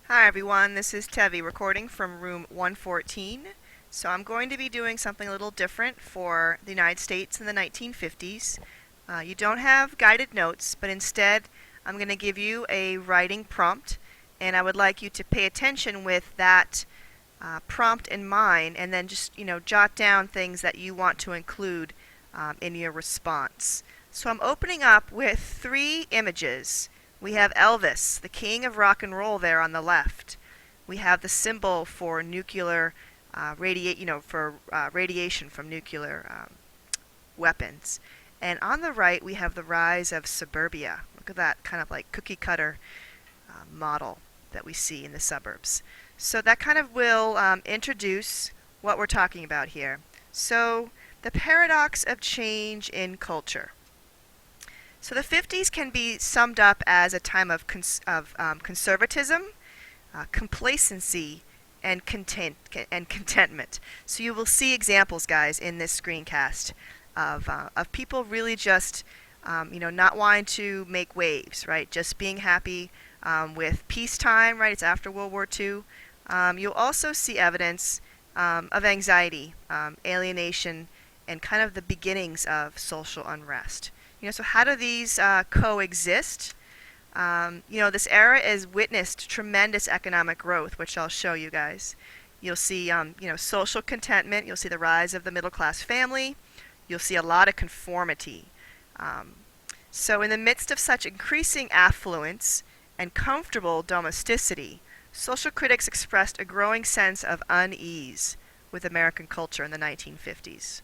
Hi everyone, this is Tevi recording from room 114. So I'm going to be doing something a little different for the United States in the 1950s. You don't have guided notes, but instead I'm going to give you a writing prompt, and I would like you to pay attention with that prompt in mind, and then just jot down things that you want to include in your response. So I'm opening up with three images. We have Elvis, the king of rock and roll, there on the left. We have the symbol for nuclear radiation from nuclear weapons. And on the right, we have the rise of suburbia. Look at that kind of like cookie cutter model that we see in the suburbs. So that kind of will introduce what we're talking about here. So the paradox of change in culture. So the 50s can be summed up as a time of conservatism, complacency, and contentment. So you will see examples, guys, in this screencast of people really just not wanting to make waves, right? Just being happy with peacetime, right? It's after World War II. You'll also see evidence of anxiety, alienation, and kind of the beginnings of social unrest. So how do these coexist? This era has witnessed tremendous economic growth, which I'll show you guys. You'll see, social contentment. You'll see the rise of the middle-class family. You'll see a lot of conformity. So in the midst of such increasing affluence and comfortable domesticity, social critics expressed a growing sense of unease with American culture in the 1950s.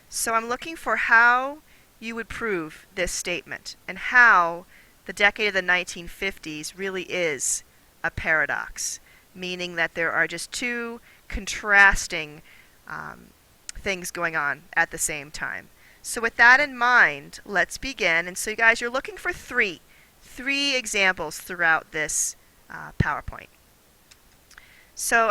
So I'm looking for how you would prove this statement and how the decade of the 1950s really is a paradox, meaning that there are just two contrasting things going on at the same time. So with that in mind, let's begin. And so you guys, you're looking for three examples throughout this PowerPoint. So,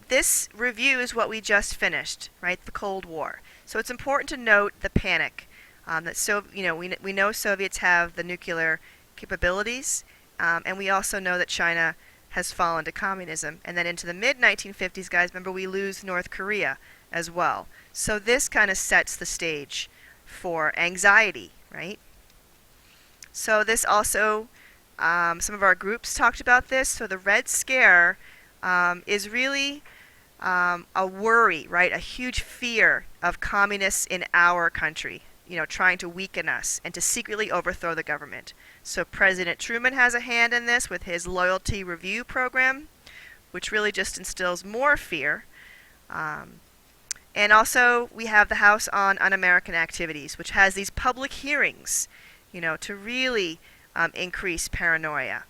this reviews what we just finished, right? The Cold War. So it's important to note the panic. We know Soviets have the nuclear capabilities, and we also know that China has fallen to communism. And then into the mid-1950s, guys, remember we lose North Korea as well. So this kind of sets the stage for anxiety, right? So this also, some of our groups talked about this. So the Red Scare is really a worry, right? A huge fear of communists in our country, trying to weaken us and to secretly overthrow the government. So President Truman has a hand in this with his loyalty review program, which really just instills more fear. And also we have the House on Un-American Activities, which has these public hearings, to really increase paranoia.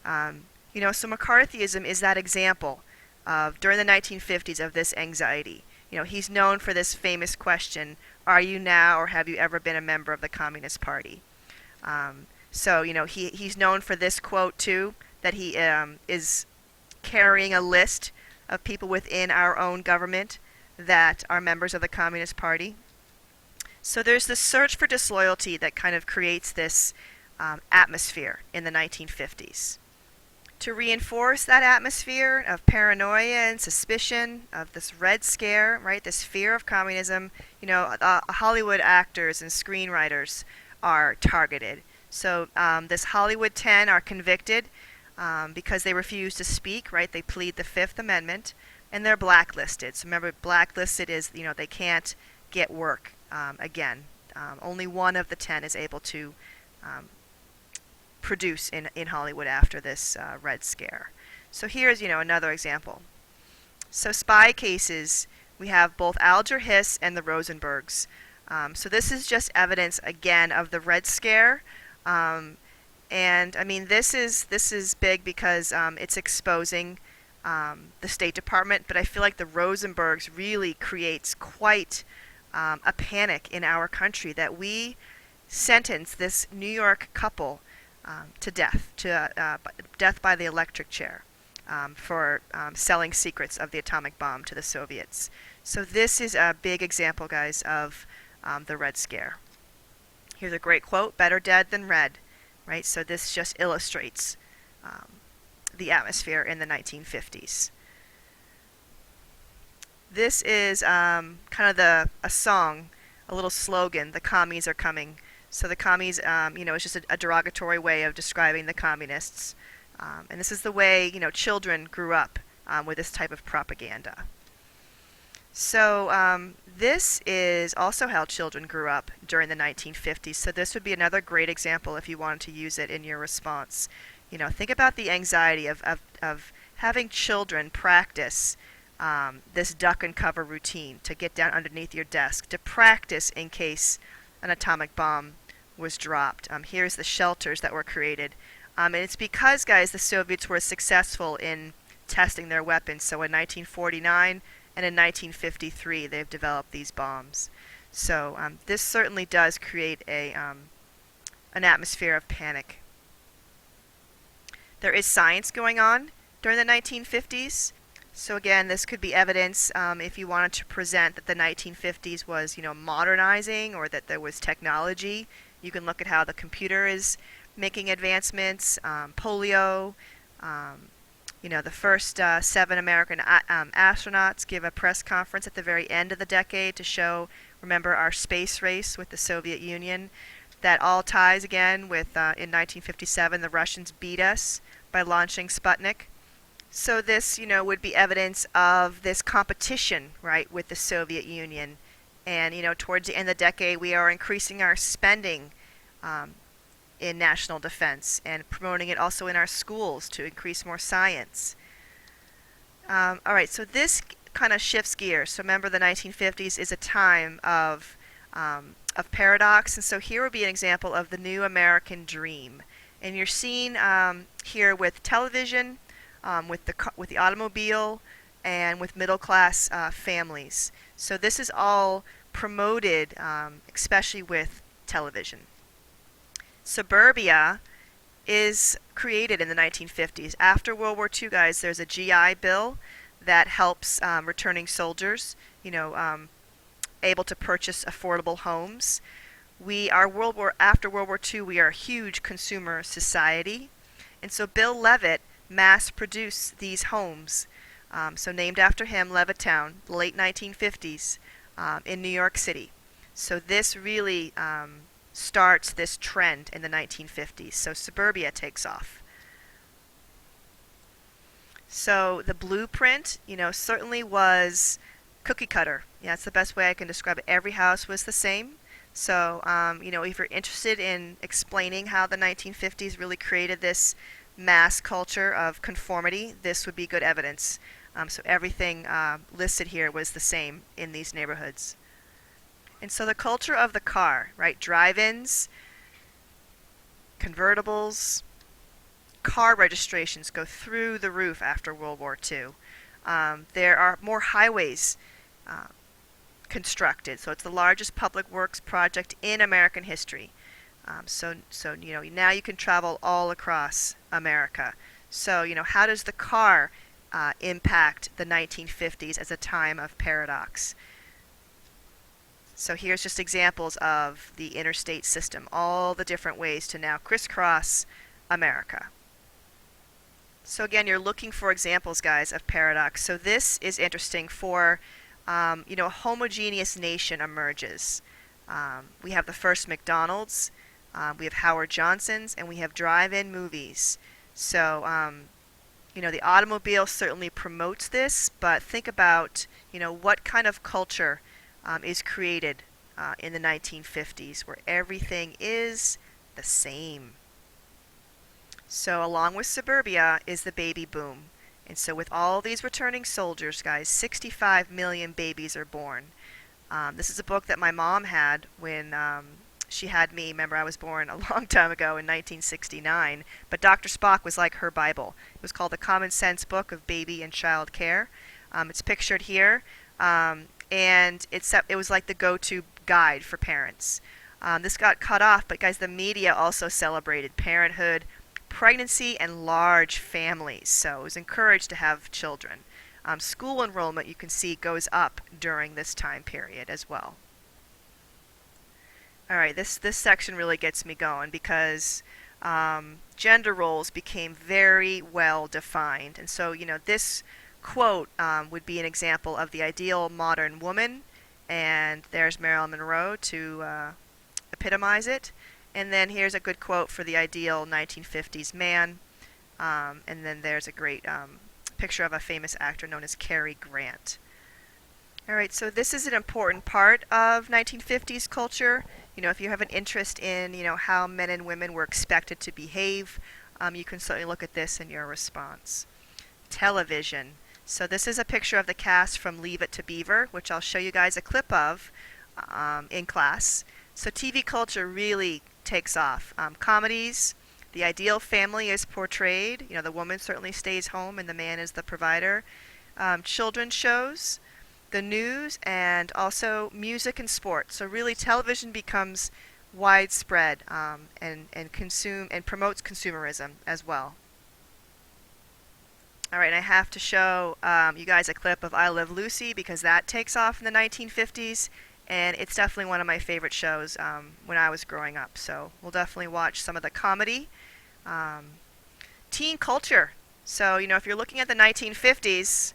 So McCarthyism is that example of, during the 1950s, of this anxiety. He's known for this famous question, are you now or have you ever been a member of the Communist Party? He's known for this quote, too, that he is carrying a list of people within our own government that are members of the Communist Party. So there's this search for disloyalty that kind of creates this atmosphere in the 1950s. To reinforce that atmosphere of paranoia and suspicion, of this Red Scare, right, this fear of communism, Hollywood actors and screenwriters are targeted. So this Hollywood 10 are convicted because they refuse to speak, right? They plead the Fifth Amendment, and they're blacklisted. So remember, blacklisted is, they can't get work again. Only one of the 10 is able to produce in Hollywood after this Red Scare. So here's, another example. So spy cases, we have both Alger Hiss and the Rosenbergs. So this is just evidence, again, of the Red Scare. This is big because it's exposing the State Department, but I feel like the Rosenbergs really creates quite a panic in our country that we sentenced this New York couple to death, death by the electric chair, for selling secrets of the atomic bomb to the Soviets. So this is a big example, guys, of the Red Scare. Here's a great quote, better dead than red, right? So this just illustrates the atmosphere in the 1950s. This is kind of a song, a little slogan, "The commies are coming." So the commies, is just a derogatory way of describing the communists. And this is the way, children grew up with this type of propaganda. So this is also how children grew up during the 1950s. So this would be another great example if you wanted to use it in your response. Think about the anxiety of having children practice this duck and cover routine, to get down underneath your desk, to practice in case an atomic bomb was dropped. Here's the shelters that were created. And it's because, guys, the Soviets were successful in testing their weapons. So in 1949 and in 1953, they've developed these bombs. So this certainly does create an atmosphere of panic. There is science going on during the 1950s. So again, this could be evidence if you wanted to present that the 1950s was, modernizing, or that there was technology. You can look at how the computer is making advancements, polio. The first 7 American astronauts give a press conference at the very end of the decade to show, remember, our space race with the Soviet Union. That all ties again with, in 1957, the Russians beat us by launching Sputnik. So this, would be evidence of this competition, right, with the Soviet Union. And, towards the end of the decade, we are increasing our spending in national defense and promoting it also in our schools to increase more science. All right, so this kind of shifts gears. So remember, the 1950s is a time of paradox. And so here would be an example of the new American dream. And you're seeing here with television, with the automobile, and with middle-class families. So this is all promoted, especially with television. Suburbia is created in the 1950s. After World War II, guys, there's a GI Bill that helps returning soldiers, able to purchase affordable homes. After World War II, we are a huge consumer society. And so Bill Levitt mass-produced these homes, so named after him, Levittown, the late 1950s, in New York City. So this really starts this trend in the 1950s. So suburbia takes off. So the blueprint, certainly was cookie cutter. Yeah, that's the best way I can describe it. Every house was the same. So, if you're interested in explaining how the 1950s really created this mass culture of conformity, this would be good evidence. So everything listed here was the same in these neighborhoods. And so the culture of the car, right? Drive-ins, convertibles, car registrations go through the roof after World War II. There are more highways constructed. So it's the largest public works project in American history. So now you can travel all across America. So how does the car impact the 1950s as a time of paradox? So here's just examples of the interstate system, all the different ways to now crisscross America. So again, you're looking for examples, guys, of paradox. So this is interesting for, a homogeneous nation emerges. We have the first McDonald's, we have Howard Johnson's, and we have drive-in movies. So, the automobile certainly promotes this, but think about, what kind of culture is created in the 1950s, where everything is the same. So along with suburbia is the baby boom. And so with all these returning soldiers, guys, 65 million babies are born. This is a book that my mom had when she had me. Remember, I was born a long time ago in 1969. But Dr. Spock was like her Bible. It was called The Common Sense Book of Baby and Child Care. It's pictured here. And it was like the go-to guide for parents. This got cut off, but guys, the media also celebrated parenthood, pregnancy, and large families. So it was encouraged to have children. School enrollment, you can see, goes up during this time period as well. All right, this section really gets me going because gender roles became very well defined. And so, this quote would be an example of the ideal modern woman, and there's Marilyn Monroe to epitomize it. And then here's a good quote for the ideal 1950s man. And then there's a great picture of a famous actor known as Cary Grant. All right, so this is an important part of 1950s culture. If you have an interest in, how men and women were expected to behave, you can certainly look at this in your response. Television. So this is a picture of the cast from Leave It to Beaver, which I'll show you guys a clip of in class. So TV culture really takes off. Comedies, the ideal family is portrayed. The woman certainly stays home and the man is the provider. Children's shows, the news, and also music and sports. So really television becomes widespread and promotes consumerism as well. All right, I have to show you guys a clip of I Love Lucy because that takes off in the 1950s, and it's definitely one of my favorite shows when I was growing up. So we'll definitely watch some of the comedy. Teen culture. So, if you're looking at the 1950s,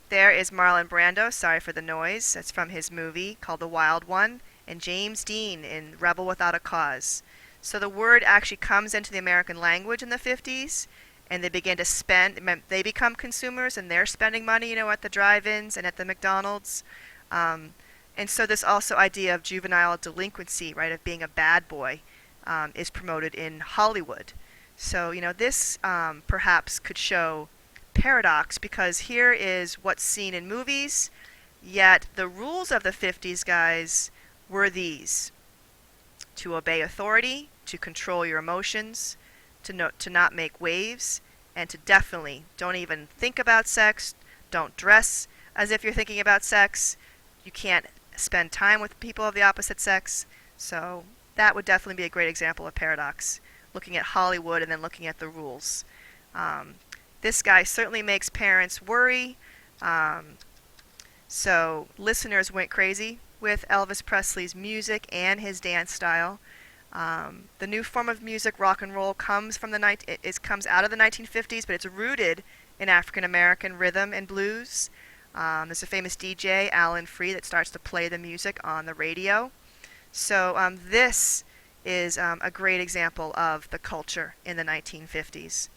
there is Marlon Brando, sorry for the noise, that's from his movie called The Wild One, and James Dean in Rebel Without a Cause. So the word actually comes into the American language in the 50s, and they begin to spend, they become consumers, and they're spending money, at the drive-ins and at the McDonald's. And so this also idea of juvenile delinquency, right, of being a bad boy, is promoted in Hollywood. So, this perhaps could show paradox because here is what's seen in movies, yet the rules of the 50s, guys, were these: to obey authority, to control your emotions, to not make waves, and to definitely don't even think about sex, don't dress as if you're thinking about sex, you can't spend time with people of the opposite sex. So that would definitely be a great example of paradox, looking at Hollywood and then looking at the rules. This guy certainly makes parents worry. So listeners went crazy with Elvis Presley's music and his dance style. The new form of music, rock and roll, comes out of the 1950s, but it's rooted in African American rhythm and blues. There's a famous DJ, Alan Free, that starts to play the music on the radio. So this is a great example of the culture in the 1950s.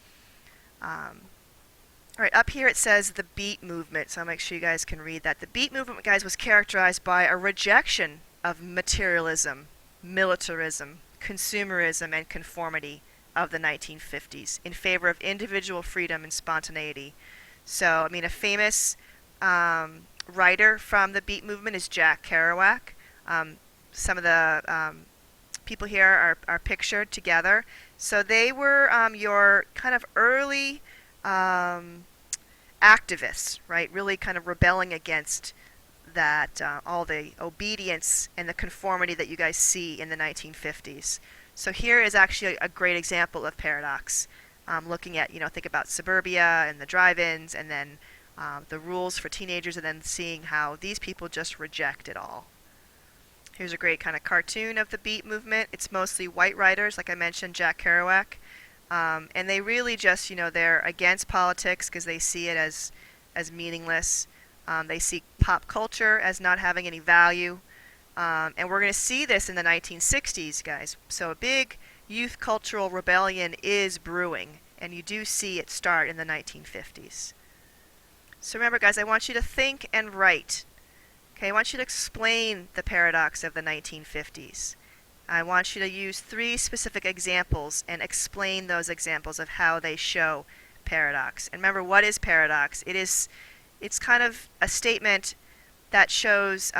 All right, up here it says the beat movement, so I'll make sure you guys can read that. The beat movement, guys, was characterized by a rejection of materialism, militarism, consumerism, and conformity of the 1950s in favor of individual freedom and spontaneity. So, a famous writer from the beat movement is Jack Kerouac. Some of the people here are pictured together. So they were your kind of early activists, right? Really kind of rebelling against that, all the obedience and the conformity that you guys see in the 1950s. So here is actually a great example of paradox. Looking at, think about suburbia and the drive-ins and then the rules for teenagers and then seeing how these people just reject it all. Here's a great kind of cartoon of the beat movement. It's mostly white writers, like I mentioned, Jack Kerouac. And they really just, they're against politics because they see it as meaningless. They see pop culture as not having any value. And we're going to see this in the 1960s, guys. So a big youth cultural rebellion is brewing, and you do see it start in the 1950s. So remember, guys, I want you to think and write. Okay, I want you to explain the paradox of the 1950s. I want you to use 3 specific examples and explain those examples of how they show paradox. And remember, what is paradox? It's kind of a statement that shows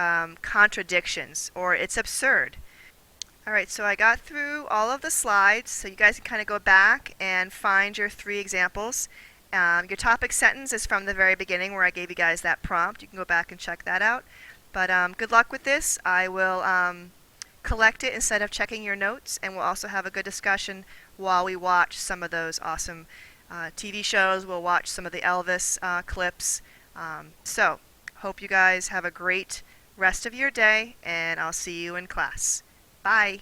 contradictions, or it's absurd. Alright, so I got through all of the slides, so you guys can kind of go back and find your 3 examples. Your topic sentence is from the very beginning where I gave you guys that prompt. You can go back and check that out. But good luck with this. I will collect it instead of checking your notes, and we'll also have a good discussion while we watch some of those awesome TV shows. We'll watch some of the Elvis clips. So, hope you guys have a great rest of your day, and I'll see you in class. Bye.